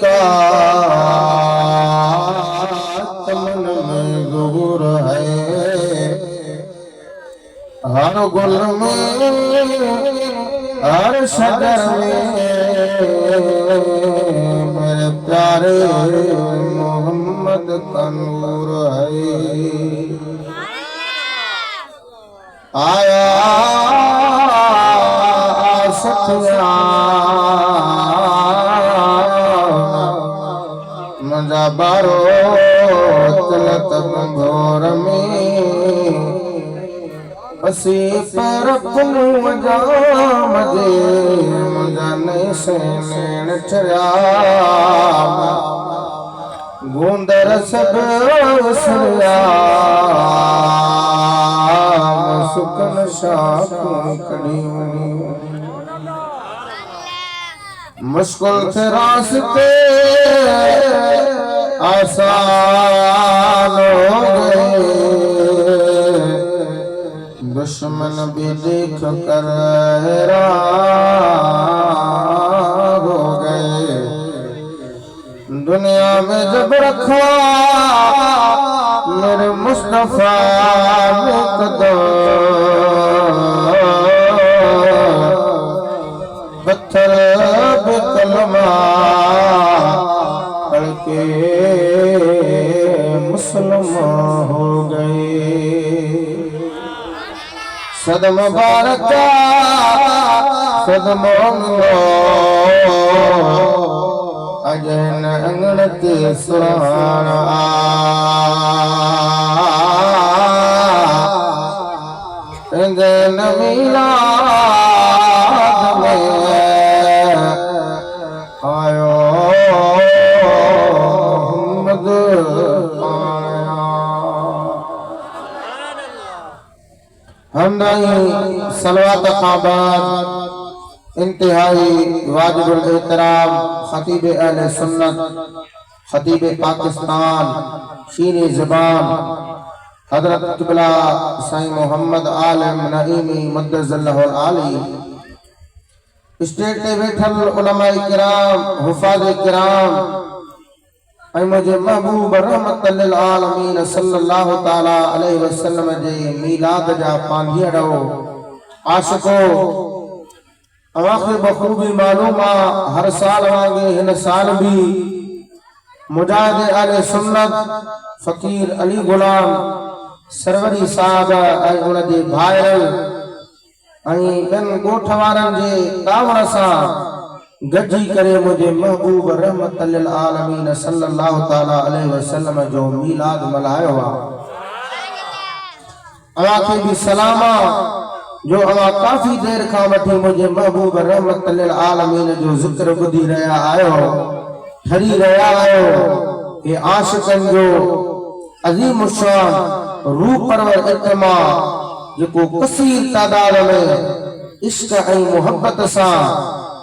का तमन में गुर है, हर गुल में हर शगर में मेरे प्यारे मोहम्मद का नूर है। आया सखिया मजा बारो तलत भोर में असी पर मजा मजे मजा नहीं से नैन चरा गूंदर सब सरिया सुकन शाख कड़ी मुश्किल से रास्ते आसान हो गए, दुश्मन भी देख कर हैरान हो गए। दुनिया में जब रखा मेरे मुस्तफा ने कदम, पत्थर पे कलमा पढ़ के मुसलमान हो गए। सदम मुबारक सदम अजन अंगण के सुहाना मिला आयो मोहम्मद हमदाई सलवात खाबाद इंतहाई वाजिबुल एहतराम खतीब अहले सुन्नत खतीब पाकिस्तान शीर ज़बान हजरत क़िबला साईं मोहम्मद आलम नईमी मद्दज़ल्लहुल आली, स्टेज पे बैठल उलमाए किराम हुफाज़ किराम ऐं मुझे महबूब रहमतुल लिल आलमीन सल्लल्लाहु ताला अलैहि वसल्लम जे मीलाद जा पांधियड़ो आशिको अवाख़िर बखूबी मालूम हर साल वांगे हिन साल भी मुजाहिद अहले सुन्नत फ़कीर अली गुलाम सरवरी साहब ऐं उन जे भाइरनि ऐं ॿियनि ॻोठ वारनि जे कावड़ सां गॾिजी करे मुंहिंजे महबूब रहमतुल लिल आलमीन सल्लल्लाहु ताला अलैहि वसल्लम जो मीलाद मल्हायो आहे। अवांखे बि सलाम जो अवां काफ़ी देर खां वठी मुंहिंजे महबूब रहमतुल लिल आलमीन जो ज़िक्र ॿुधी रहिया आहियो, ठरी रहिया आहियो। हे आशिक़नि जो अज़ीम शान रूह परवर इत्मा जेको कसीर तादाद में इश्क ऐं मोहब्बत सां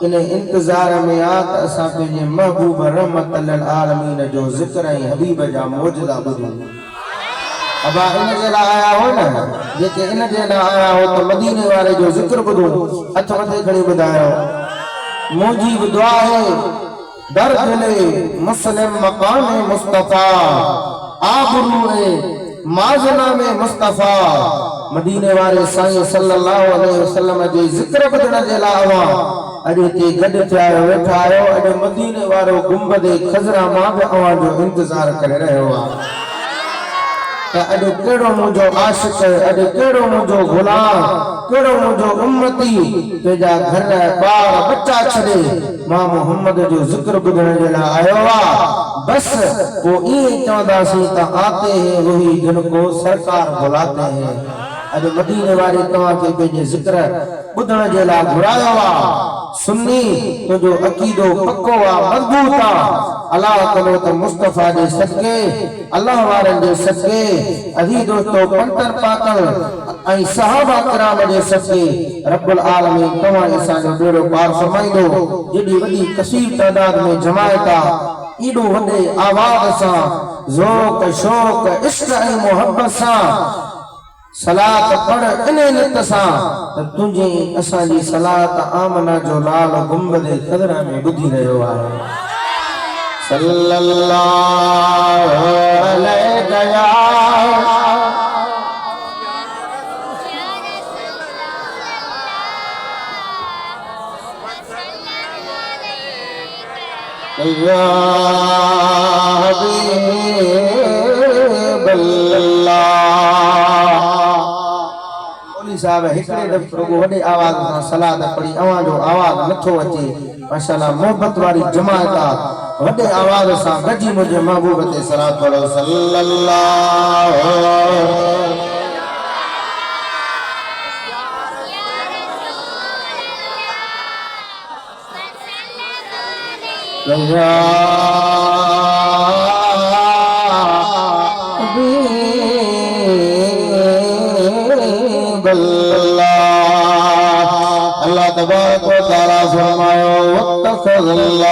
इन इंतज़ार में आ त असां पंहिंजे महबूब रहमतुल लिल आलमीन जो ज़िक्र ऐं हबीब जा मौजज़ा ॿुधूं। अबा इन जे लाइ आया हो न, जेके इन जे लाइ आया हो त मदीने वारे जो ज़िक्र ॿुधूं। हथ मथे खणी ॿुधायो मुंहिंजी बि दुआ आहे दर दिले मुस्लिम मकाम मुस्तफ़ा आबरू माज़ना में मुस्तफ़ा मदीने वारे साईं सल्लल्लाहु अलैहि वसल्लम जे ज़िक्र ॿुधण जे लाइ अवां अॼु हिते गॾु थिया आहियो, वेठा आहियो। अॼु मदीने वारो गुंबद खज़रा मां बि अवां जो इंतज़ार करे रहियो आहे त अॼु कहिड़ो मुंहिंजो आशिक़, अॼु कहिड़ो मुंहिंजो गुलाम, कहिड़ो मुंहिंजो उम्मती पंहिंजा घर ॿार बच्चा छॾे मां मोहम्मद जो ज़िक्र ॿुधण जे लाइ आयो आहे। बस वो ईअं चवंदासीं त आते हैं वही जिनको सरकार बुलाते हैं। अॼु मदीने वारे तव्हांखे पंहिंजे ज़िक्र ॿुधण जे लाइ घुरायो आहे। सुन्नी तुंहिंजो अक़ीदो पक्को आहे, मज़बूत आहे। अल्लाह करो त मुस्तफ़ा जे सदके अल्लाह वारनि जे सदके अज़ीज़ दोस्तो पंतर पाकल ऐं सहाबा किराम जे सदके रब्बुल आलमीन तव्हां असांजो बेड़ो पार फरमाईंदो। जेॾी वॾी कसीर तादाद में जमायत आहे, एॾो वॾे आवाज़ सां ज़ौक़ शौक़ इश्क ऐं मोहब्बत सां सलात पढ़ इन नितसा त तुझे असांजी सलात आमना जो लाल गुंबद ख़दरा में बुधी रहियो आहे सल्लल्लाहु अलैहि या हबीबल्लाह साहब हिकड़े दफ़ो वडे आवाज सां सलात पढ़ी अवां जो आवाज नथो अचे माशाअल्लाह मोहब्बत वारी जमात वडे आवाज सां गजी मुझे महबूब ते सलात पढ़ो सल्लल्लाहु या अल्लाह तबारक व तआला फरमायो वत्तखज़ल्लाह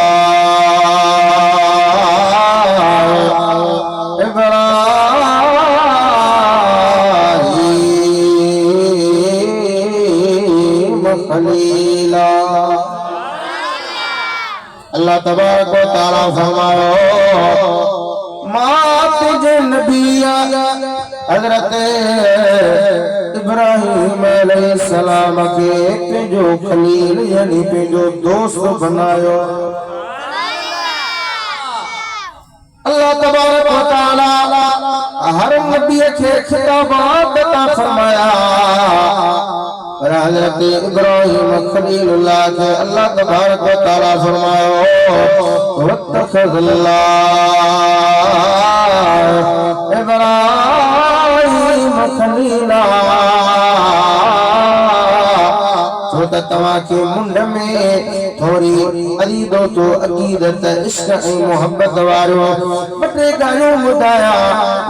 इब्राहीम खलीला अल्लाह तबारक व तआला फरमायो मां तुझे नबिया हजरत इब्राहिम अलैहिस्सलाम के पेजो खलील यानी पेजो दोस्त बनायो अल्लाह तबारक व तआला हर नबी के खिताबात अता फरमाया और हजरत इब्राहिम खलीलुल्लाह के अल्लाह तबारक व तआला फरमायो वत्तखज़ल्लाह इब्राहिम खलीला तवा के मुंड में थोड़ी अलीदो तो अकीदत इश्क ए मोहब्बत वारो बटे गायो मुदाया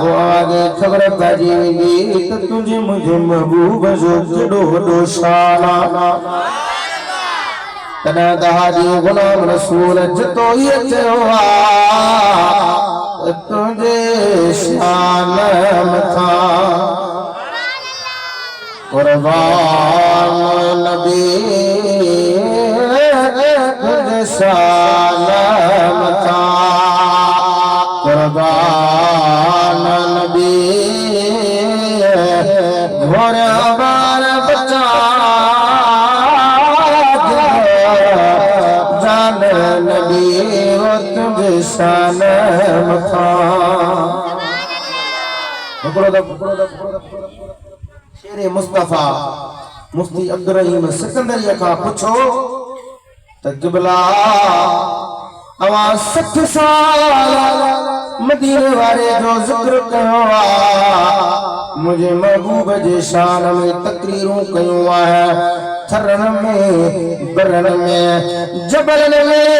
वो आगे खबर बाजी वेंदी त तुझे मुझे महबूब जो केडो वडो शाना तना दहाजी गुलाम रसूल जतो ये चयो तुझे शान मथा कुर्बान नबी तुझे शान मथा कुर्बान नबी घोर बार बचा जान नबी वो तुझे शान मथा शेर मुस्तफा मुफ्ती अब्दुल रहीम सिकंदरिया का पूछो त क़िबला अवा 60 साल मदीने वाले जो जिक्र कयो मुझे महबूब जे शान में तकरीरूं कयो है थरन में बरन में जबलन में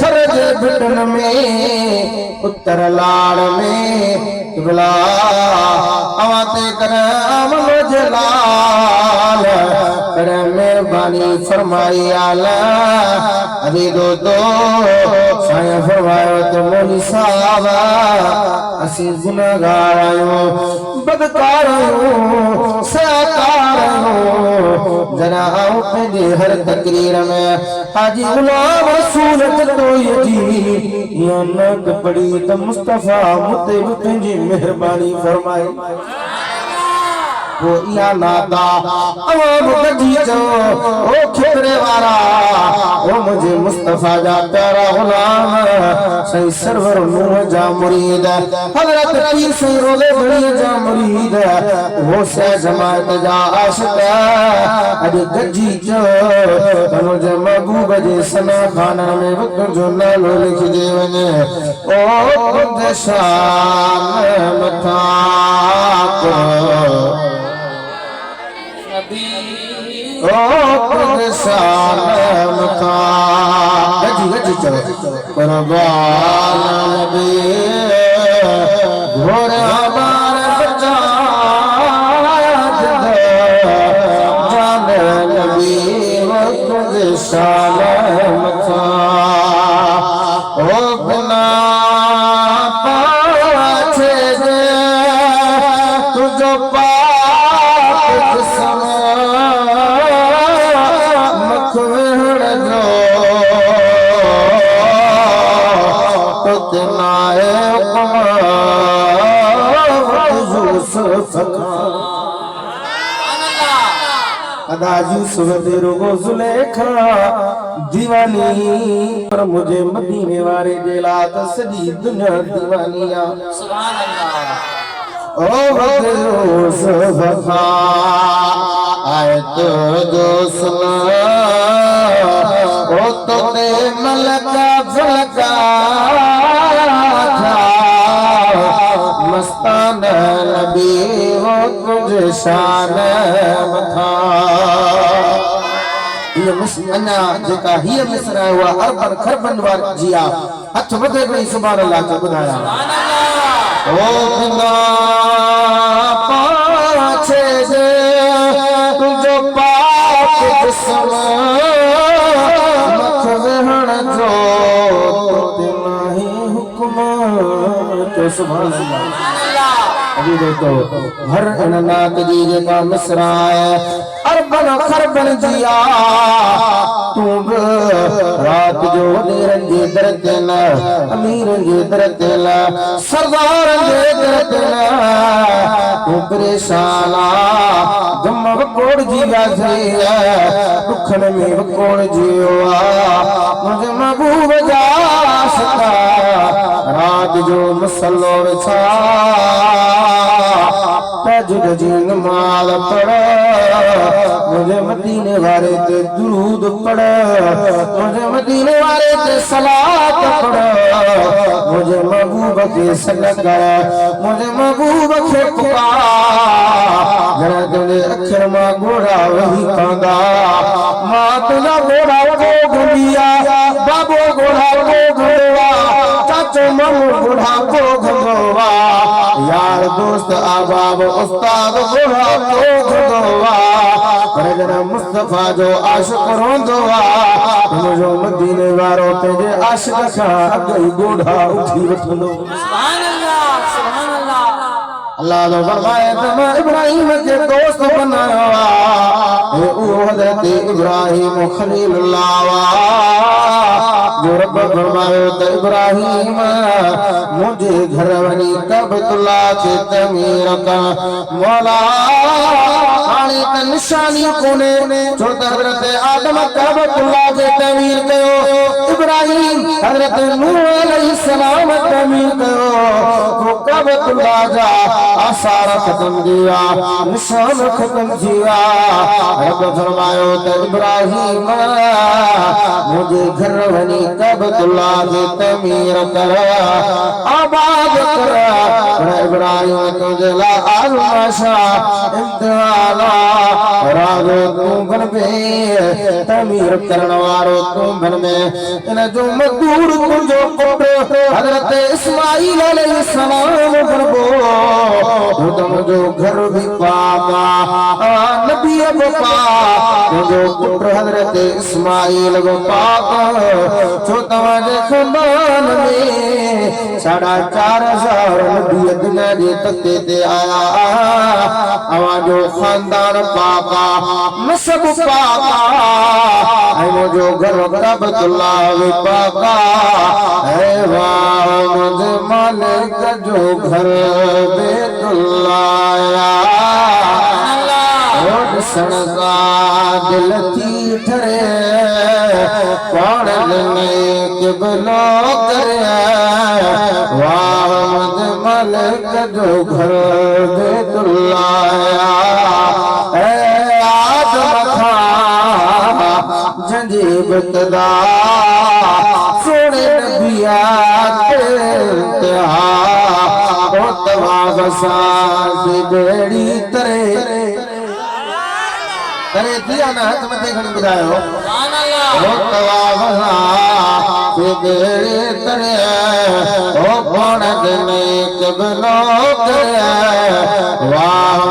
थर जे बिटन में उत्तर लाड़ में क़िबला अवाते कराम जलाल कर मेहरबानी फरमाई आला अभी दो साया फरमायो तो मौली साहब असी गुनाहगार आयो बदकार आयो सकार आयो जरा आओ पंहिंजे हर तकरीर में हाजी गुलाम रसूल तो यजी या नक पड़ी त मुस्तफा मुते पंहिंजी मेहरबानी फरमाए वो या नादा अवाम गजी जो ओ खिबरे वाला ओ मुझे मुस्तफा जा प्यारा गुलाम सही सरवर नूह जा मुरीद हजरत पीर से रोले बड़ी जा मुरीद वो से जमात जा आशिक अज गजी जो मुझे महबूब जे सना खाना में वक्त जो नालो लिख दे वने ओ खुद शान मथा को ओ खुद शान मथा गजी चलो कुर्बान नबी घोर हमार बचा जान नबी वो खुद शान मथा ओ बिना पाछे तुझो फरमाए अदा यूसुफ दे रोगो जुलेखा दीवानी पर मुझे मदीने वाले जेलात सदी दुनिया दीवानिया सुभान अल्लाह ओ यूसुफ आए तो जो सुना ओ तो ते मलका फलका था मस्तान नबी वो कुछ शान था ये मिसना जेका ही मिसरा हुआ अरबन खरबन वार जिया हथ वधे पई सुभान अल्लाह के बुधाया ओ बिना पाछे जे तुझो पाक जिस्म मख वहण जो ते नाही हुक्म तो सुभान अल्लाह अभी देखो हर नात जी जेका मिसरा है अरबन खरबन जिया तू रात जो देर जे दरतन अमीर जे दरतन सरदार जे दरतन तू परेशान गम वकोड़ जीवा थे दुखन में वकोड़ जियो मुझे महबूब जा सका रात जो मसलो विछा तजुद जिन माल पड़ मुझे मदीने वाले ते दुरूद पढ़ मुझे मदीने वाले ते सलात पढ़ मुझे महबूब के सनक मुझे महबूब के पुकार जरा तुझे अक्षर मां घोड़ा वही कांदा मां तुझा घोड़ा को घुमिया बाबो घोड़ा को घुमवा चाचो मामू घोड़ा को घुमवा यार दोस्त अहबाब उस्ताद घोड़ा को घुमवा पर मुस्तफा जो आशिक रोंदो मुझो मदीने वारो तेजे आशिक खा गई गोढ़ा उठी वठंदो सुभान अल्लाह अल्लाह तो फरमाए तुम इब्राहिम के दोस्त बनाया ए ओ हजरत इब्राहिम खलीलुल्लाह जो रब फरमायो त इब्राहिम मुझे घर वनी कबतुल्लाह के तमीर का मौला आने त निशानी कोने जो हजरत आदम कबतुल्लाह के तमीर कयो इब्राहिम हजरत नूह अलैहिस्सलाम तमीर कयो तो कबतुल्लाह जा आसार खत्म दिया निशान खत्म दिया रब फरमायो त इब्राहिम मुझे घर वनी कबतुल्लाह के तमीर कर आबाद कर इब्राहिम तुझे ला आज़माशा इम्तिहाना राजो तू बन में तमीर करन वारो तू बन में इन जो मजदूर तुझो पुत्र हजरत इस्माइल अलैहिस्सलाम बनबो तुम जो घर भी पापा नबी बपा जो पुत्र हजरत इस्माइल वो पापा जो तवाजे खानदान में 4,500 नबी दुनिया जे तख्ते ते आया अवा जो खानदान पापा नसब पापा ऐ मुझो घर कबतुल्लाह वे पापा ऐ वाह मुझे मालिक जो घर बेतुल्लाह रोड सड़का दिल थी ठरे कौन ने किबलो करे वाह मुझे मालिक जो घर बेतुल्लाह ऐ आदम खा जंजी बतदा सोने नबिया के ओ तवा बसा की बेड़ी तरे करे दिया ना हाथ में देखने बुझायो सुभान अल्लाह ओ तवा बसा की बेड़ी तरे ओ कौन ने कबलो करे वाह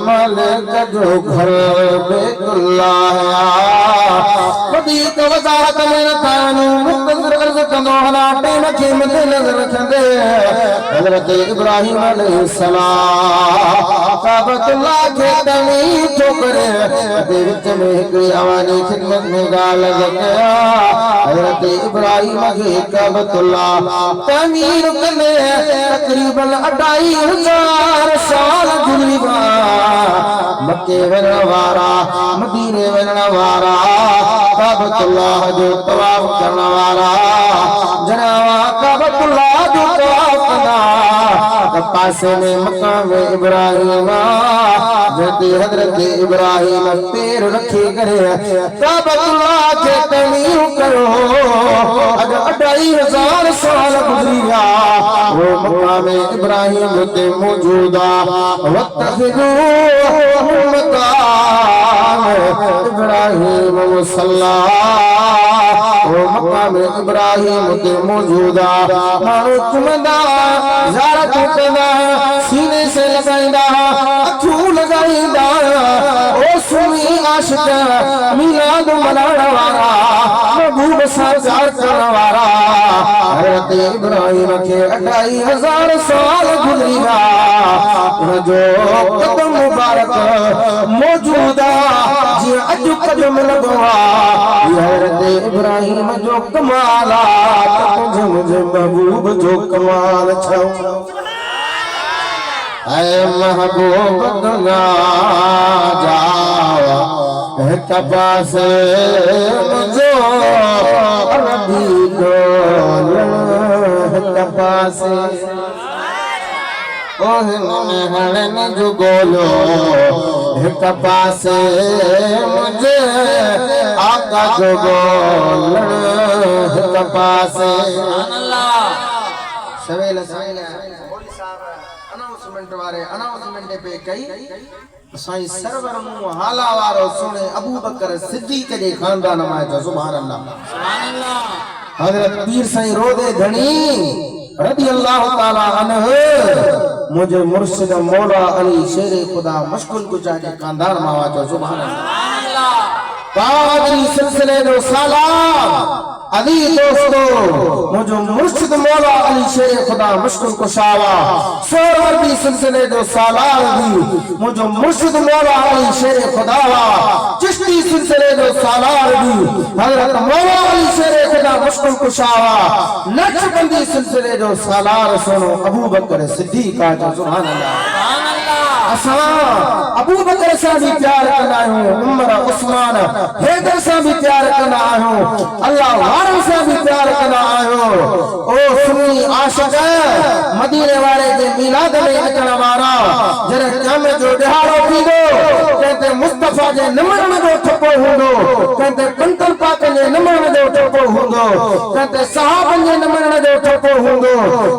मलिक जो घर बेतुल्लाह कदी तो वजारत में कानू मुख्तर अर्ज कंदो हला टेन के मद्देनज़र रखंदे हज़रत इब्राहिम अलैहिस्सलाम काबतुल्लाह के तमीर तो करे दे विच में हिकड़ी आवानी खिदमत में गाल लॻया हज़रत इब्राहिम के काबतुल्लाह तमीर कंदे तकरीबन 2500 साल गुज़री विया मक्के वञण वारा मदीने वञण वारा काबतुल्लाह जो तवाफ करण वारा जनावा काबतुल्लाह जो तवाफ कंदा पासे में मकाम इब्राहिम जते हज़रत इब्राहिम पैर रखे करे काबतुल्लाह के तमीर करो अज 2500 साल गुज़री विया वो मकाम इब्राहिम ते मौजूदा वतखिदू मकाम इब्राहिम मुसल्ला वो मकाम इब्राहिम ते मौजूदा मानो चुमंदा ज़ारा चुकंदा सीने से लगाइंदा अखियूं लगाइंदा ओ सुनी आशिक मिलाद मनाण वारा महबूब सां प्यार करण वारा हज़रत इब्राहिम के 2500 साल गुज़री विया जो कदम मुबारक मौजूदा जी अज कदम लगो हज़रत इब्राहिम जो कमाल तुझे मुझे महबूब जो कमाल छो ऐ महबूब दुनिया जाओ एक पास मुझे रबी डोल एक पास ओहन जो बोलो एक पास मुझे आका जो बोल एक पास सवेला मौलवी साहब अनाउंसमेंट वारे अनाउंसमेंट पे कई साईं सरवर मुंह हाला वारो सुने अबू बकर सिद्दीक के खानदान में जो सुभान अल्लाह हजरत पीर साईं रोदे धनी रज़ी अल्लाह ताला अन्हु मुझे मुर्शिद मौला अली शेर खुदा मशगुल गुजा के खानदान में जो सुभान अल्लाह कादरी सिलसिले जो सालार अली दोस्तों मुझे मुर्शिद मौला अली शेर खुदा मुश्किल कुशावा सोरवर्दी सिलसिले जो सालार दी मुझे मुर्शिद मौला अली शेर खुदावा चिश्ती सिलसिले जो सालार दी हजरत मौला अली शेर खुदा मुश्किल कुशावा नक्शबंदी सिलसिले जो सालार सुनो अबू बकर सिद्दीक जो सुभान अल्लाह असा अबू बकर से भी प्यार करना है उमर उस्मान हैदर से भी प्यार करना है अल्लाह वारन से भी प्यार करना है ओ सुन्नी आशिक मदीने वाले के मिलाद में अचण वारा जरे क़यामत जो दिहाड़ो थींदो कहते मुस्तफा जे नमन जो ठपो हुंदो कहते कंतल पाक जे नमन जो ठपो हुंदो कहते सहाबन जे नमन जो ठपो हुंदो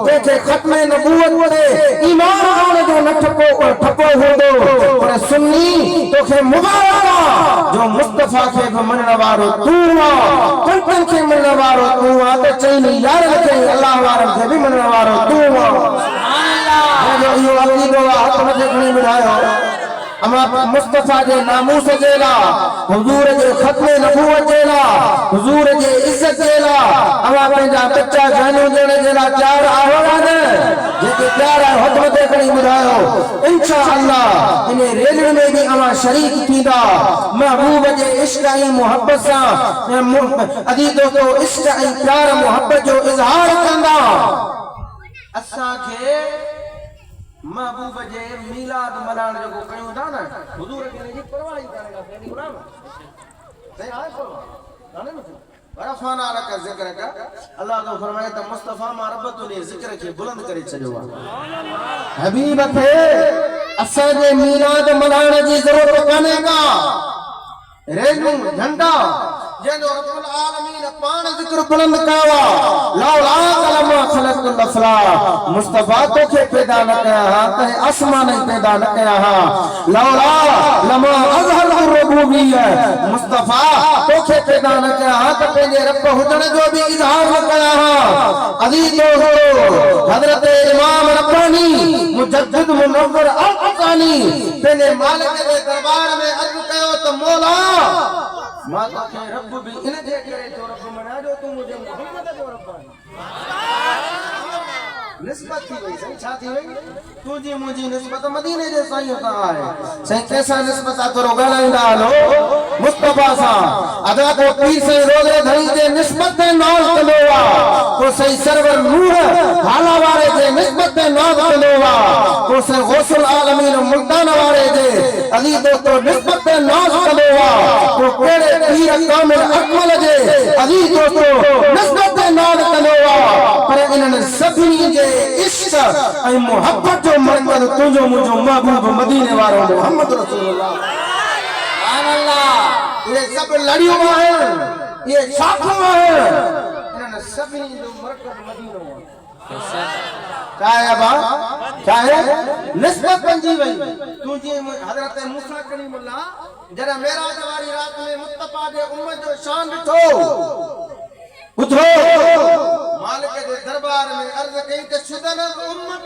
कहते खत्मे नबूवत ते ईमान आने जो न ठपो हुंदो पर सुन्नी तोखे मुबारक जो मुस्तफा के मनण वारो तू कंतन के मनण वारो तू ते चईनी यार के अल्लाह वारन के भी मनण वारो तू सुभान अल्लाह जो यो अकीदो हाथ में खणी बुधायो अमा मुस्तफा जे नामूस जेला हुजूर जे खत्मे नबूवत जेला हुजूर जे इज्जत जेला अमा पंहिंजा बच्चा जानू देने जेला चार आहोड़ा ने जेके प्यार हथ में खणी बुधायो इंशाअल्लाह इन रेलवे में भी अमा शरीक थींदा महबूब जे इश्क ऐं मोहब्बत सां अदीदो तो इश्क ऐं प्यार मोहब्बत जो इज़हार कंदा असां के महबूब जे मिलाद मनाण जो कयूं था ना हुजूर के जी परवाह ही करेगा तेरी गुलाम सही है परवाह जाने न वरफाना लक जिक्र का अल्लाह तो फरमाए त मुस्तफा मारबत ने जिक्र के बुलंद करे छजो हबीब खे असा जे मिलाद मनाण जी जरूरत काने का रेजू झंडा जेनो रब्बुल आलमीन पान जिक्र बुलंद कया लौला कलमा खलक़ुल अफला मुस्तफा तो के पैदा न कया ते आसमान ही पैदा न कया लौला लमा अज़हर रुबूबिय्या मुस्तफा तो के पैदा न कया ते पेजे रब हुजण जो भी इज़हार न कया अजीज हो हजरत इमाम रब्बानी मुजद्दिद मुनव्वर अल-अक़ानी पेजे मालिक के दरबार में अर्ज कयो तो मौला माता के रब भी इन जे करे तो रब मना जो तू मुझे मोहम्मद जो रब्बानी निस्बत थी वई सही छा थी वई तुझी मुझी निस्बत मदीने जे साईं उता आहे सही कैसा निस्बत आ तोरो गालाईंदा हलो मुस्तफा सा अदा को पीर से रोज़े धड़ी जे निस्बत ते नाज़ कंदो आ को सही सरवर नूह हाला वारे जे निस्बत ते नाज़ कंदो आ को सही गौसुल आलमीन मुल्तान वारे जे अली दोस्तो निस्बत ते नाज़ कंदो आ को केड़े पीर कामिल अकमल जे अली दोस्तो निस्बत ते नाज़ कंदो आ पर इन्हनि सभिनी जे इश्क ऐं मोहब्बत जो मरकज़ तुंहिंजो मुंहिंजो महबूब मदीने वारो मोहम्मद रसूलुल्लाह सुभान अल्लाह ये सब लड़ियों आहिनि ये शाखूं आहिनि इन्हनि सभिनी जो मरकज़ मदीनो आहे चाहे अबा चाहे निस्बत बंजी वई तुझी हजरत मूसा कलीमुल्लाह जरा मेराज वारी रात में मुस्तफा जे उम्मत जो शान ॾिठो ॿुधो मालिक जे दरबार में अर्ज़ कई त शुदन उम्मत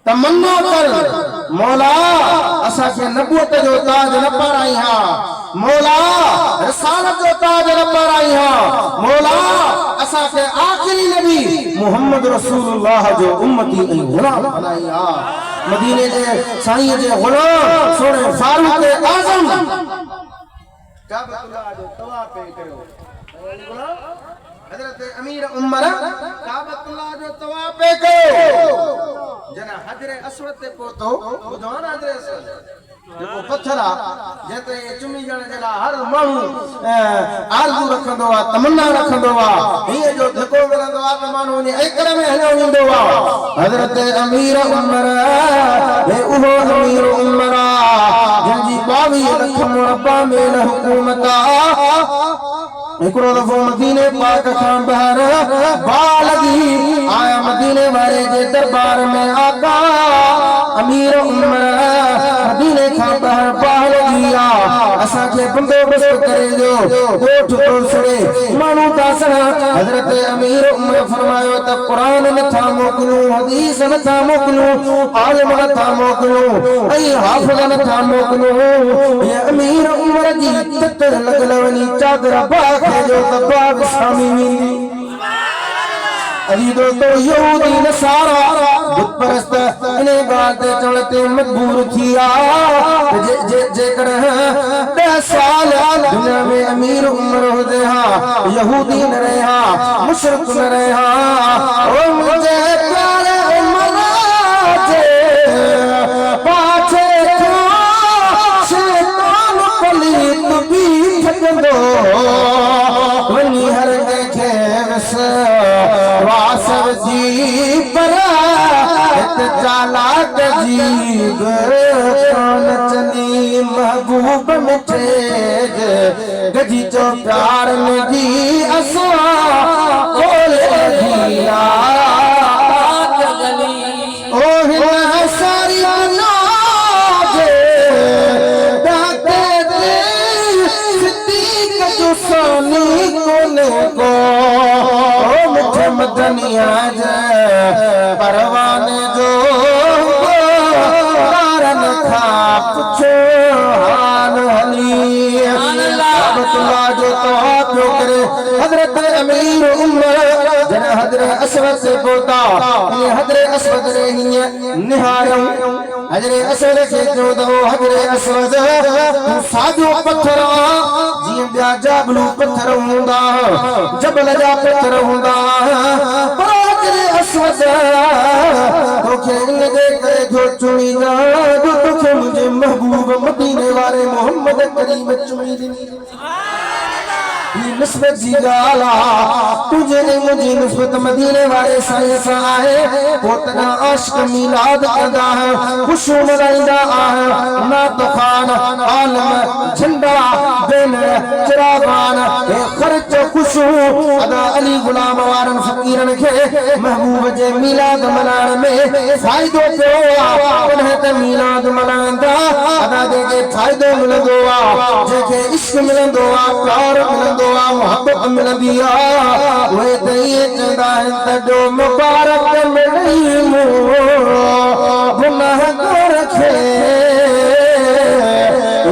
तमन्ना कर मौला असा के नबूवत जो ताज न पाराई हा मौला रिसालत जो ताज न पाराई हा मौला असा के आखिरी नबी मोहम्मद रसूलुल्लाह जो उम्मती ऐं गुलाम बनाई हा मदीने जे साईं जे गुलाम सोने फारूक आज़म काबतुल्लाह जो तवाफ कयो हजरत अमीर उमर काबतुल्लाह जो तवाफ कयो जना हजरे अस्वद ते पहुतो बुधान हजरे अस्वद जेको पत्थर आ जेते चुमी जण जेला हर माण्हू आरज़ू रखंदो आ तमन्ना रखंदो आ हीअ जो धको मिलंदो आ त माण्हू इन एकड़ में हलियो वेंदो आ हजरत अमीर उमर हे उहो अमीर उमर जंहिंजी 22 लख मुरब्बा में हुकूमत आ एकड़ो दफ़ो मदीने पाक खां ॿाहिरि बाह लगी आया मदीने वारे जे दरबार में आका अमीर उमर मदीने खां ॿाहिरि बाह लगी आ असांखे बंदोबस्त करे ॾियो ॻोठ थो सड़े माण्हू था सड़नि हज़रत अमीर उमर फरमायो त क़ुरान नथा मोकिलियूं हदीस नथा मोकिलियूं आलिम नथा मोकिलियूं ऐं हाफ़िज़ नथा मोकिलियूं हे अमीर उमर जी तत लॻल वञी चादर बाह जो तबाग शामी वेंदी अली दोस्तो यहूदी नसारा बुत परस्त इने ॻाल्हि ते चवण ते मजबूर थी आ जेकर 10 साल दुनिया में अमीर उमर हुजे हा यहूदी न रहे हा मुशरिक न रहे हा ओ मुझे प्यारे उमर जे पाछे शैतान पलीत भी ठगंदो वनी हर देखे वासव जी पर चालाक जीब कान चली महबूब मिठे गजी जो प्यार में दी असा कोले दिया ओ हिन सारी नाजे दाते दे सिद्दीक जो सानी कोने को मुझे मदनिया जे परवाने जो कारण था पुछो हाल हली काबतुल्लाह जो तवाफ करे हजरत अमीर उमर जन हजरत अस्वद से पहुंचा ये हजरत अस्वद रे निहारम हजरत अस्वद के जो दो हजरत अस्वद साजो पत्थर जी बिया जाबलू पत्थर हुंदा जबल जा पत्थर हुंदा पर हजरत अस्वद तोखे इन दे करे जो चुनी जा जो तोखे मुझे महबूब मदीने वाले मोहम्मद करीम चुनी दी निस्बत जी गाला तुझे ने मुझे निस्बत मदीने वाले साईं सा आहे पोतना आशिक मिलाद कंदा है खुशू मनाइंदा आहे ना तूफान आलम झंडा बेन चिरागान हे खर्च खुशू अदा अली गुलाम वारन फकीरन के महबूब जे मिलाद मनाण में फायदो पियो उन्हें ते मिलाद मनांदा अदा जे फायदो मिलंदो आ जेके इश्क मिलंदो आ प्यार मिलंदो मोहब्बत मिलंदी आ वे त ये चंदा है त जो मुबारक मिली मो गुनाह कर खे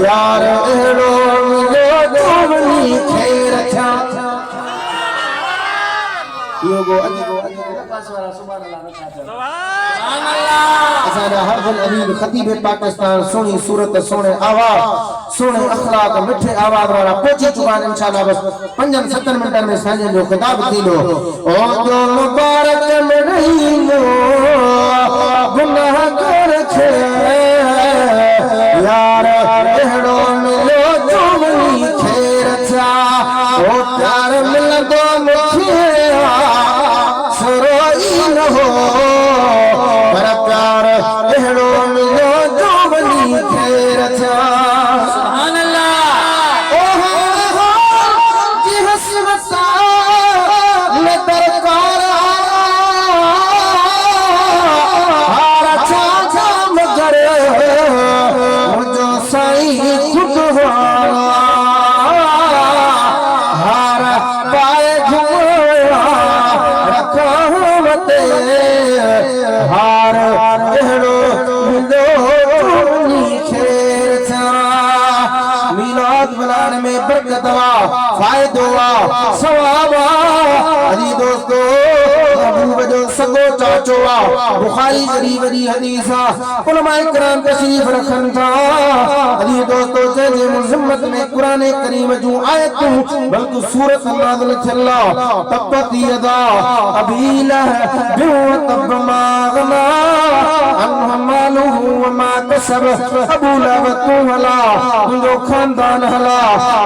यार एड़ो मिलो तुमनी खे रखा यो गो असांजा हरफुल अदीब खतीब पाकिस्तान सोनी सूरत सोने आवाज सोने अखलाक मिठे आवाज वाला पहुंची चुका है इंशाल्लाह बस 5-7 मिनट में साजन जो खिताब थी लो ओ जो मुबारक महीनो गुनाह कर खे यार एड़ो मिलो जो मनी खेर छा ओ प्यार मिलंदो मुखे सरोई न हो पर प्यार एड़ो मिलो जो मनी खेर छा सुभान अल्लाह ओ हो जी हसमता ले दरकार हारा छा मगर मुझो साईं खुदवारा हारा पाए घुमया रखमते हार एड़ो मिलो तुनी खेर छा मिलाद मनाने में बरकत वा फायदो वा सवाब वा अली दोस्तों महबूब जो सगो चाचो वा बुखारी शरीफ दी हदीस उलमाए किराम तशरीफ रखन था अली दोस्तों जे मुजम्मत में कुरान करीम जो आयत बल्कि सूरत नाज़िल थल्ला तब्बत यदा अबी लहब तब मा गना अन्हु मालुहु व मा कसब अबू लहब तू हला तुझो खानदान हला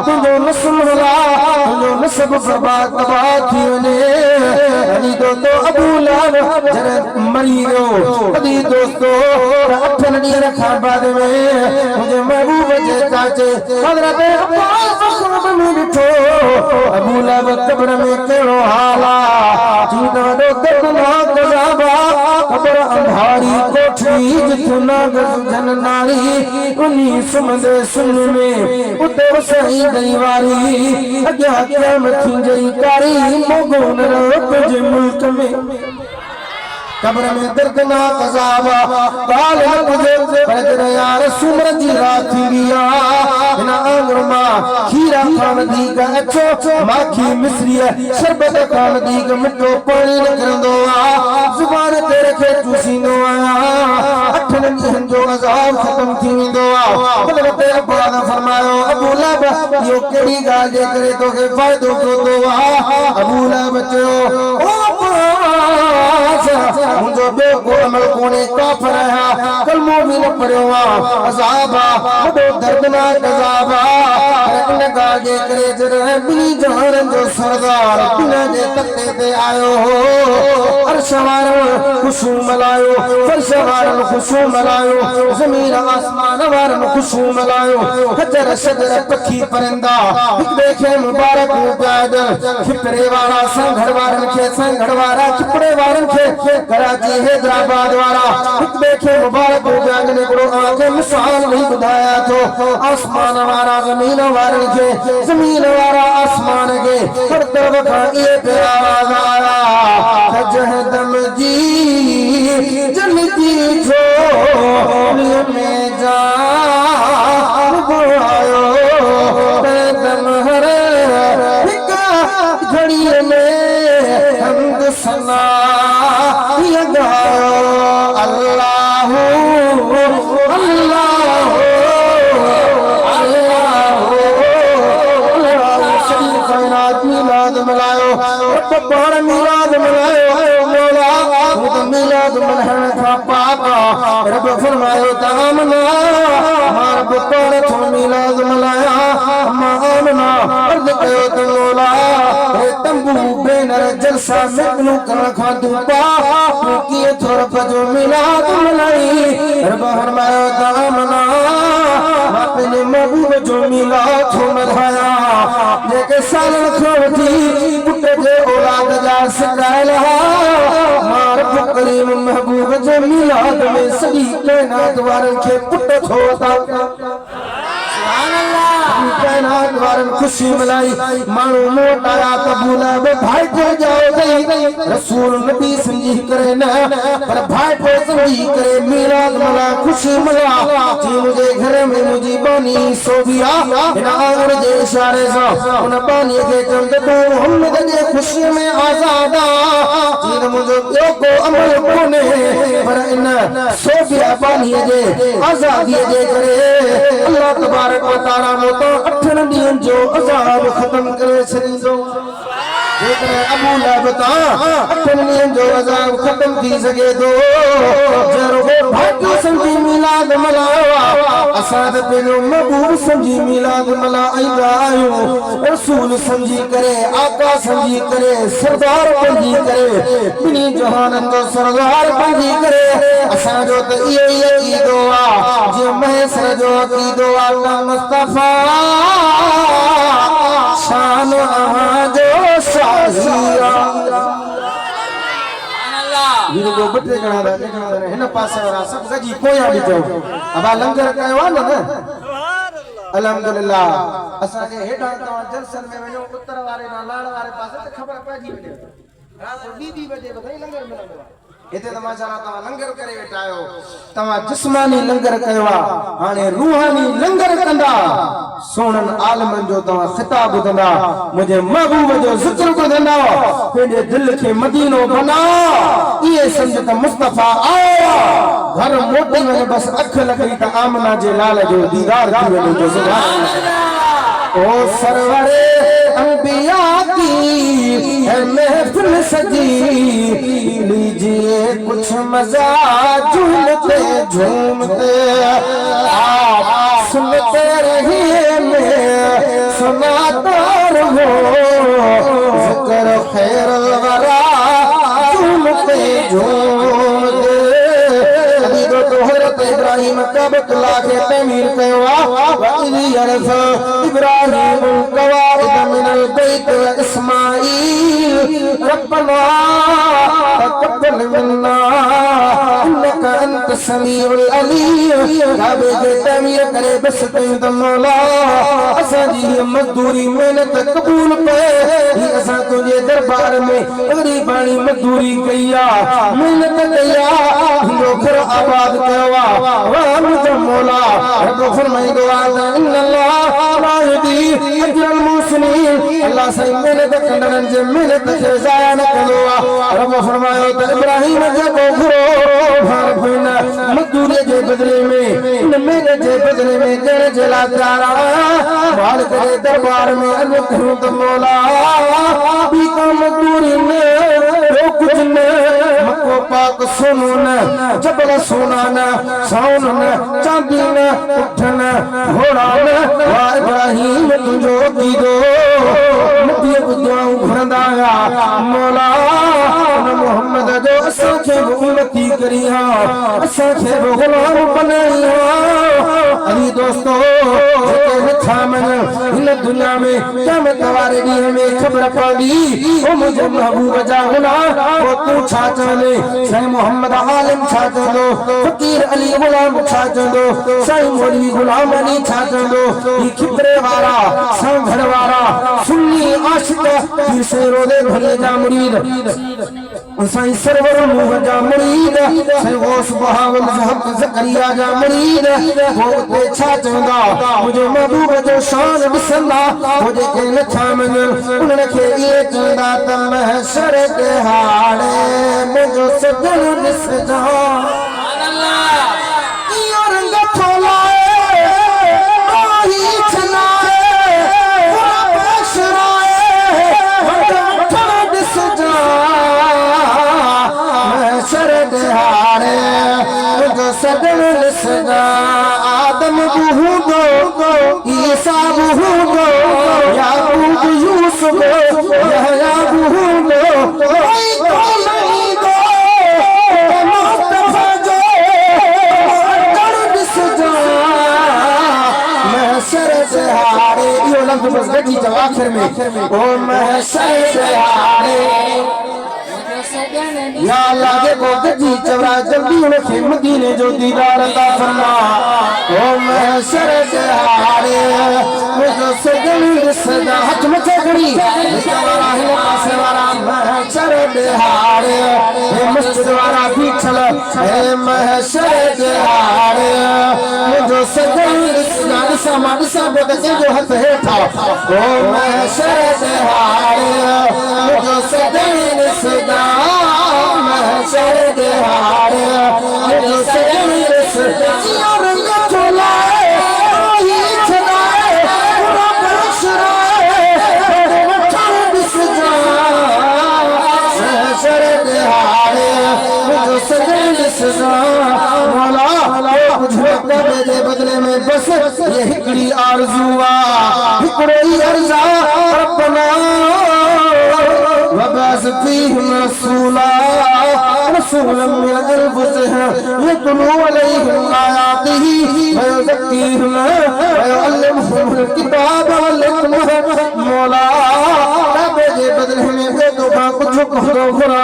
तुझो नस्ल हला तुझो नस्ब बर्बाद तबाह थी वने अली दोस्तों अबू लहब जरे मरी वियो अली दोस्तों 8 ॾींहं खां बाद में मुझे महबूब जे चाचे हज़रत अब्बास ख़ुद में ॾिठो अबू लहब कब्र में कहिड़ो हाल आहे जीत वॾो दर्दनाक अज़ाब कब्र अंधारी कोठरी जिथे नाग जन नारी उन्हीं सुमंदे सुन में उते वसाई गई वारी अॻियां क़यामत थींदई कारी मोगो न रहो जे मुल्क में कब्र में दर्दनाक अज़ाब काल मुझे पर यार सुमर जी रात थींदिया ना आंगुरमा खीरा खान दी का अच्छो माखी मिस्री शरबत खान दी का मिठो पानी निकरंदो आ जुबान ते रखे चूसींदो आया 8 ॾींहंनि जो अज़ाब खत्म थी वेंदो आ हज़रत अब्बास फरमायो अबू लहब यो केड़ी ॻाल्हि जे करे तोखे फ़ाइदो पवंदो आ अबू लहब चयो ओ मुझो बेको अमल कोने काफर है कलमो भी न पढ़ियो आ अज़ाब वॾो दर्दनाक अज़ाब इन ॻाल्हि जे करे जॾहिं ॿिनी जहाननि जो सरदार दुनिया जे तख़्ते ते आयो हो अर्श वारनि ख़ुशू मल्हायो फर्श वारनि ख़ुशू मल्हायो ज़मीन आसमान वारनि ख़ुशू मल्हायो हजर शजर पखी परिंदा हिक ॿिए खे मुबारक पिया ॾियनि खिपरे वारा संघड़ वारनि खे संघड़ वारा खिपरे वारनि खे कराची हैदराबाद वारा हिक ॿिए खे मुबारक पिया ॾियनि हिकिड़ो आगे मिसाल भी ॿुधाया थो आसमान वारा ज़मीन वारनि खे ज़मीन वारा आसमान खे हर तरफ़ खां इहे पिया आवाज़ आया जंहिं दम जी जलती झोलीअ में जान घुरायो दम हर हिक घड़ीअ में हम्द सना गायो अल्लाह अल्लाह मिलाद मिलायो पाण मिलाद मिलायो मौला मिलाद मल्हाइण खां पाक रब फरमायो त आमना रब पाण थो मिलाद मल्हाया मां आमना अर्ज़ कयो त मौला हे तंबू भेनर जलसा मिलू करण खां तूं पा तूं कीअं थो रब जो मिलाद मल्हाई रब फरमायो त आमना मां पंहिंजे महबूब जो मिलाद थो मल्हाया जेके सालनि खां वठी पुट जे औलाद जा सिकायल मार करीम महबूब जे मिलाद में सॼी काइनात वारनि खे पुट थो अता सुभान अल्लाह कायनात वारन खुशी मिलाई मानू मोट आया कबूला बे भाई को जाओ गई रसूल नबी समझी करे ना पर भाई को समझी करे मिलाद मला खुशी मिला जी मुझे घर में मुझे बानी सोबिया ना मुझे इशारे से उन बानी के चंद तो मोहम्मद के खुशी में आजादा जी मुझे को अमल कोने पर इन सोबिया बानी के आजादी दे करे अल्लाह तबारक व तआला मो तो 8 ॾींहंनि जो अज़ाब ख़त्म करे छॾींदो अबू लहब ता 8 ॾींहंनि जो अज़ाब ख़त्म थी सघे थो जरो भाटी समझी मिलाद मल्हायो असां त पंहिंजो महबूब समझी मिलाद मल्हाईंदा आहियूं रसूल समझी करे आका समझी करे सरदार समझी करे ॿिन्ही जहाननि जो सरदार समझी करे असांजो त इहो ई अक़ीदो आहे जीअं महेसर जो अक़ीदो आहे मुस्तफा शान जो शाहिया ये जो बटे गणा दा हिन पासे वारा सब सजी पोया ॾिजो अबा लंगर कयो आहे न अल्हम्दुलिल्लाह असां जे हेठां तव्हां जलसन में वञो उत्तर वारे ना लाड़ वारे पासे त ख़बर पइजी वञे रात 2 बजे बधाई लंगर मिलंदो इते त माशाअल्लाह तव्हां लंगर करे वेठा आहियो तव्हां जिस्मानी लंगर कयो आहे हाणे रूहानी लंगर कंदा सोनन आलमन जो तव्हां खिताब ॿुधंदा मुंहिंजे महबूब जो ज़िक्र ॿुधंदा पंहिंजे दिल खे मदीनो बना इहे सम्झ त मुस्तफा आया घर मोटी वञे बस अख लॻी त आमना जे लाल जो दीदार थी वञे सुभान अल्लाह ओ सरवरे अंबिया की है महफिल सजी लीजिए कुछ मजा झूमते झूमते आप सुनते रहिए मैं सुनाता रहो जिक्र खैर वरा झूमते झूमते अभी तो तोहरत इब्राहिम कबतुल्लाह के तमीर कयो वइली अरफ इब्राहिम कवाइद मिनल बैत व इस्माईल रब्बना तक़ब्बल मिन्ना इन्नका अंत समीउल अलीम काबे के तमीर करे बस तुम मौला असां जी मजदूरी मेहनत कबूल करे असां तुझे दरबार में अगरी पानी मजदूरी कईया मेहनत कईया हिंदो घर आबाद कवा वाह मुझे मौला रब फरमाइंदो आहे इन्नल्लाह ला युदी अजरल मुहसिनीन अल्लाह सही मेहनत कंदड़नि जे मेहनत खे ज़ाया न कंदो आहे रब फरमायो त इब्राहिम जेको घुरो भार भेण मजदूरी जे बदले में इन मेहनत जे बदले में ॾियण जे लाइ तयार आहे माल करे दरबार में अॼु करूं त मौला ॿी का मजदूरी न कुछ न मको पाक सोनो न जबल सोना न सोन न चांदी न उठ न घोड़ा न वाह इब्राहिम तुझो कीदो नबी दुआऊं घुरंदा मौला मोहम्मद जो असां खे उम्मती करी असां खे गुलाम बनाई अली दोस्तो जेके नथा मन हिन दुनिया में क़यामत वारे ॾींहं में ख़बर पवंदी ओ मुंहिंजे महबूब जा गुलाम ओ तू छा चवंदे साईं मोहम्मद आलिम छा चवंदो फकीर अली गुलाम छा चवंदो साईं मौलवी गुलाम अली छा चवंदो ही खिबरे वारा सांभर वारा सुन्नी आशिक ही से रोदे भले जा मुरीद साईं सरवर नूह जा मुरीद साईं गौस बहावल हक ज़करिया जा मुरीद वो ते छा चवंदा मुंहिंजे महबूब जो शान ॾिसंदा हो जेके नथा मञनि उन्हनि खे इहे चवंदा त महशर ते हाणे मुंहिंजो सजण ॾिसजां इहो रंग थोलाए आही छनाए बशराए वठण ॾिसजां महशर ते हाणे मुंहिंजो सजण ॾिसजां आदम बि हूंदो ईसा बि हूंदो याकूब यूसुफ यहया बि हूंदो कोई कोन ईंदो मुस्तफा जो दर ॾिसजां महशर ते हाणे इहो लफ़्ज़ बस गॾिजी चओ आख़िर में ओ महशर ते हाणे या अल्लाह के को गजी चवरा जल्दी उनके मदीने जो दीदार अता फरमा ओ महशर के हारे मुझे सजनी सदा हाथ में चकड़ी चवरा है पासे वाला महशर के हारे हे मस्जिद वाला पीछल हे महशर के हारे मुझे सजनी सदा समाधि सब के जो हाथ है था ओ महशर के हारे मुझे सजनी सदा महशर के हारे मुझे सजनी सदा और चलाए ही चलाए पूरा बरसराए बिस जा महशर के हारे मुझे सजनी सदा मौला मुझे दे बदले में बस ये हिकड़ी आरज़ू आ हिकड़ो ही अर्ज़ा रब्बना वबअस फीहिम रसूला मिन अनफुसिहिम यतलू अलैहिम आयातिही वयुज़क्कीहिम वयुअल्लिमुहुमुल किताब वल हिकमह मौला रब के बदले में बेतौबा कुछ कहो खुदा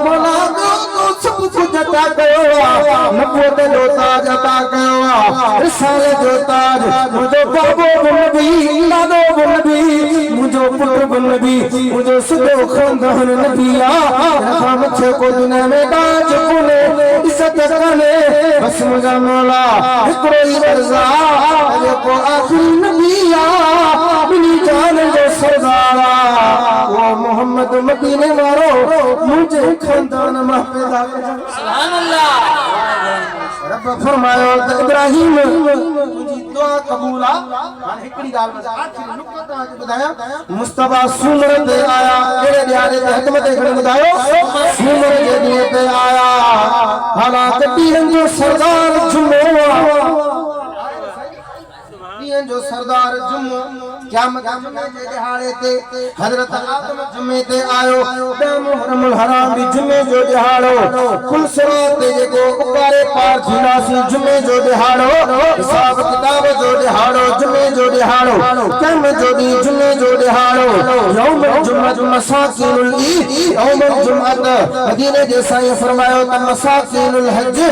मौला सब कुछ अता कयो नबूवत जो ताज अता कयो रिसालत जो ताज मुझो बाबो नबी लाडो नबी मुझो पुत्र नबी मुझो सुधो खानदान नबिया रखा मुझे को दुनिया में ताज कोने इज्जत करने बस मुझा मौला हिकड़ो ही अर्ज़ा अरे को आखिरी नबिया बिनी जान जो सरदारा वो मोहम्मद मदीने वालो मुझे खानदान में पैदा सुभान अल्लाह रब फरमायो त इब्राहिम तुझी दुआ कबूल आ हाने हिकड़ी गाल आखिरी नुक्ता तव्हांखे ॿुधायां मुस्तफा सूमर ते आया कहिड़े ॾियारे ते हिकमत खणी ॿुधायो सूमर जे ॾींहं ते आया हालात ॾींहंनि जो सरदार जुमो ॾींहंनि जो सरदार जुमो क़यामत जे ॾिहाड़े ते हज़रत आदम जुमे ते आयो मुहर्रमुल हराम भी जुमे जो ॾिहाड़ो कुल सिरात ते जेको उकारे पार थींदासीं जुमे जो ॾिहाड़ो हिसाब किताब जो ॾिहाड़ो जुमे जो ॾिहाड़ो क़यामत जो ॾींहुं जुमे जो ॾिहाड़ो यौमुल जुमअत मसाकिनुल ईद यौमुल जुमअत मदीने जे साईं फरमायो त मसाकिनुल हज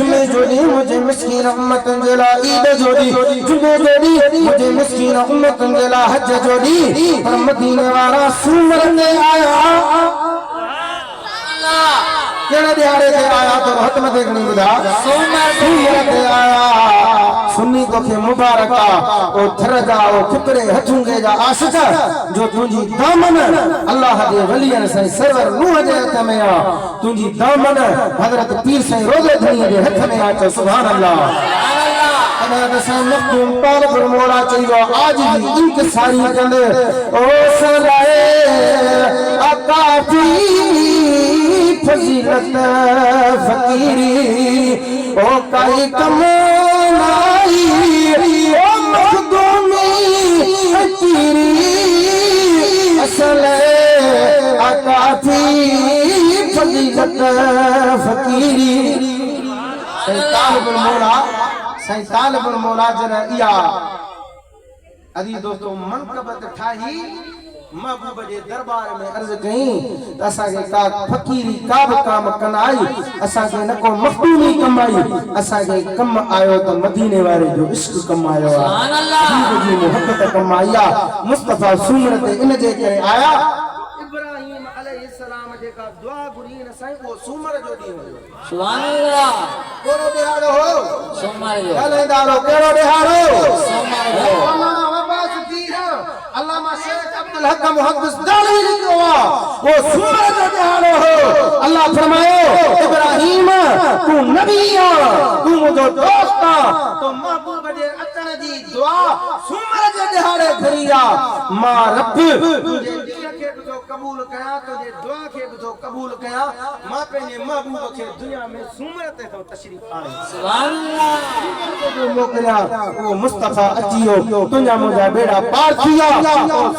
जुमे जो ॾींहुं मुंहिंजे मिस्कीन उम्मतनि जे लाइ ईद जो ॾींहुं जुमे जो ॾींहुं मुंहिंजे मिस्कीन उम्मतनि जे लाइ हज जो ॾींहुं पर मदीने वारा सूमर ते आया कहिड़े ॾियारे ते आया तो हथ मथे खणी ॿुधा सूमर ते आया सुन्नी तोखे मुबारक आ ओ थर जा ओ फिकरे हथुंगे जा आशिक जो तुंहिंजी दामन अल्लाह जे वलियन साईं सरवर नूह जे हथ में आ तुंहिंजी दामन हज़रत पीर साईं रोज़े धणीअ जे हथ में आ चओ सुभान अल्लाह मोड़ा चाहिए आज भी इंकसारी कंदे ओ सलाए अकाफी फजीलत फकीरी ओ काई कमाई ओ मखदूमी फकीरी असले अकाफी फजीलत फकीरी तालिबुल मौला साईं तालिबुल मौला जन इया अदी दोस्तों मनकबत ठाही महबूब जे दरबार में अर्ज कई त असा के का फकीरी का भी काम कनाई असा के न को मखदूमी कमाई असा के कम आयो तो मदीने वाले जो इश्क कम आयो सुभान अल्लाह जी मोहब्बत कमाया मुस्तफा सूमर ते इन जे करे आया इब्राहिम अलैहिस्सलाम जे का दुआ गुरीन साईं वो सूमर जो दी हो सुभान अल्लाह कोरो दिहाड़ो हो सूमर जो हलेदारो केरो दिहाड़ो सूमर जो वबास दी है अल्लामा शेख अब्दुल हक मुहद्दिस दाली लिखो वो सूमर जो दिहाड़ो हो अल्लाह फरमायो इब्राहिम तू नबी आ तू मुझो दोस्त आ तो महबूब जे अचण जी दुआ सूमर जे दिहाड़े करिया मां रब तुझे दिल के तो कबूल कया तुझे दुआ के तो कबूल कया मां पेने महबूब के दुनिया में सूमर ते तो तशरीफ आणे सुभान अल्लाह जो मोकलिया वो मुस्तफा अचियो तुझा मुझा बेड़ा पार किया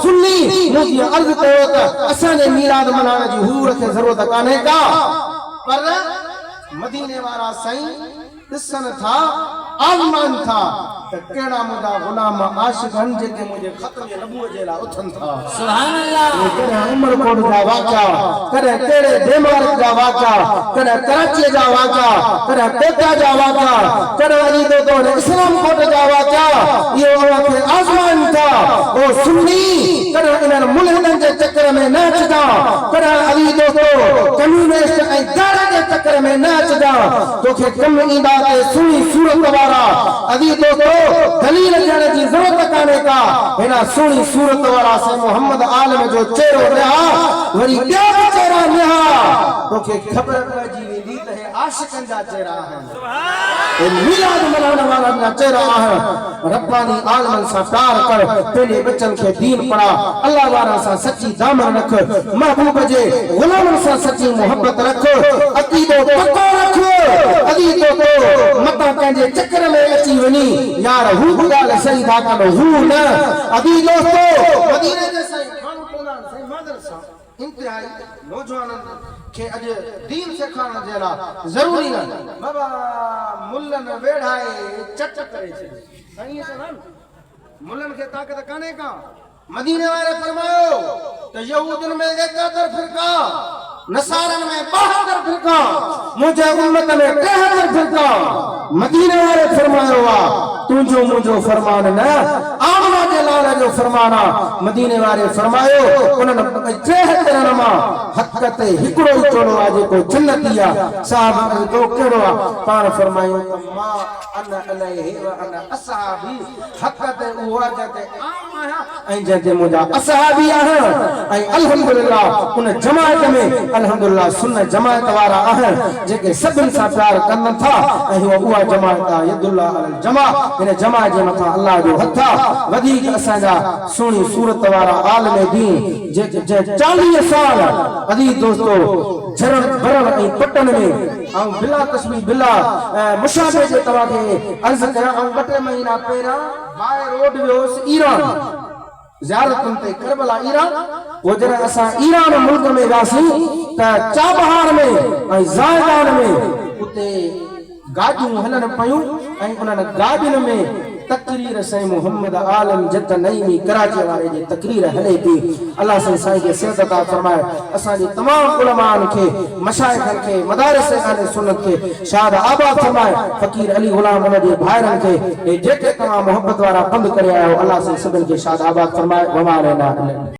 सुन्नी मुझी अर्ज कयो त असा ने मिलाद मनाने जी हूर के जरूरत काने का पर मदीने वाला साईं ॾिसनि था आज़माइनि था त कहिड़ा मुंहिंजा ग़ुलाम आशिक़ आहिनि जेके मुंहिंजे ख़त्म नबूअ जे लाइ उथनि था। सुभान अल्लाह। कॾहिं उमरकोट जा वाक़िआ, कॾहिं कहिड़े डेमार्क जा वाक़िआ, कॾहिं कराची जा वाक़िआ, कॾहिं कोटा जा वाक़िआ, कॾहिं वरी तो इस्लाम कोट जा वाक़िआ, इहो खे आज़माइनि था। ओ सुन्नी कॾहिं इन्हनि मुल्हनि जे चकर में न अचिजा, कॾहिं अली दोस्तो कम्युनिस्ट ऐं दाड़े जे चकर में न अचिजा। तोखे कम ईंदा ते सुहिणी सूरत वारा अली दोस्तो दलील ॾियण जी ज़रूरत कान्हे का। हिन सुहिणी सूरत वारा से मोहम्मद आलम जो चेहरो निहा, वरी ॿिया बि चेहरा निहा, तोखे ख़बर पइजी वेंदी त हे आशिक़नि जा चेहरा आहिनि, हे मिलाद मल्हाइण वारनि जा चेहरा आहिनि। रब्बानी आलमनि सां प्यार कर, पंहिंजे बचनि खे दीन पढ़ा, अल्लाह वारनि सां सची दामन रख, महबूब जे ग़ुलामनि सां सची मोहब्बत रख, अक़ीदो पको रख। अक़ीदो तो मतां कंहिंजे चकर में अची वञी यार हू ॻाल्हि सही था कनि, हू न। अक़ीदो तो मदीने जे साईं खानू कोना साईं मादर सां इंतहाई नौजवाननि खे अॼु दीन सेखारण जे लाइ ज़रूरी न बाबा मुल्लनि वेढ़ाए चट करे छॾे। साईं चवनि मुल्लनि खे ताक़त कान्हे का। मदीने वारे फरमायो त यहूदनि में 71 फ़िरका, नसारनि में 72 फ़िरका, मुंहिंजे उम्मत में 73 फ़िरका। मदीने वारे फरमायो आहे तुंहिंजो मुंहिंजो फरमान न, आमना जे लाल जो फरमान आहे। मदीने वारे फरमायो उन्हनि 73 मां हक़ ते हिकिड़ो ई चोड़ो आहे जेको जन्नती आहे। साहब तो कहिड़ो आहे? पाण फरमायो त मां अन अलैहि व अन असहाबी, हक़ ते उहो आहे जंहिंते आम आहियां ऐं जंहिंते मुंहिंजा असहाबी आहिनि। ऐं अल्हम्दुलिल्लाह उन जमायत में अल्हम्दुलिल्लाह सुन्नत जमायत वारा आहिनि जेके सभिनि सां प्यार कनि था, ऐं उहा जमायत आहे यदुल्लाह अलल जमा। हिन जमायत जे मथां अल्लाह जो हथ आहे। वधीक असांजा सुहिणी सूरत वारा आलम दीन जेके 40 साल अदी दोस्तो झरण भरण ऐं पटन में ऐं बिला तस्बीह बिला मुशाबे जे तव्हांखे अर्ज़ कयां। ऐं 2 महीना पहिरियां बाय रोड वियोसि ईरान ज़ियारतुनि ते, करबला ईरान। वो जॾहिं असां ईरान मुल्क में वियासीं त चाबहार में ऐं ज़ायदान में उते गाॾियूं हलनि पयूं ऐं उन्हनि गाॾियुनि में तकरीर साईं मोहम्मद आलम जत नईमी कराची वारे जी तकरीर हले थी। अल्लाह साईं खे सेहत अता फरमाए, असांजे तमामु उलमाअनि खे, मशाइखनि खे, मदारिस अहले सुन्नत खे शाद आबाद फरमाए। फ़कीर अली ग़ुलाम उन जे भाइरनि खे जेके तमामु मोहब्बत वारा पंध करे आयो, अल्लाह साईं सभिनि खे शाद आबाद फरमाए। वमा अलैना।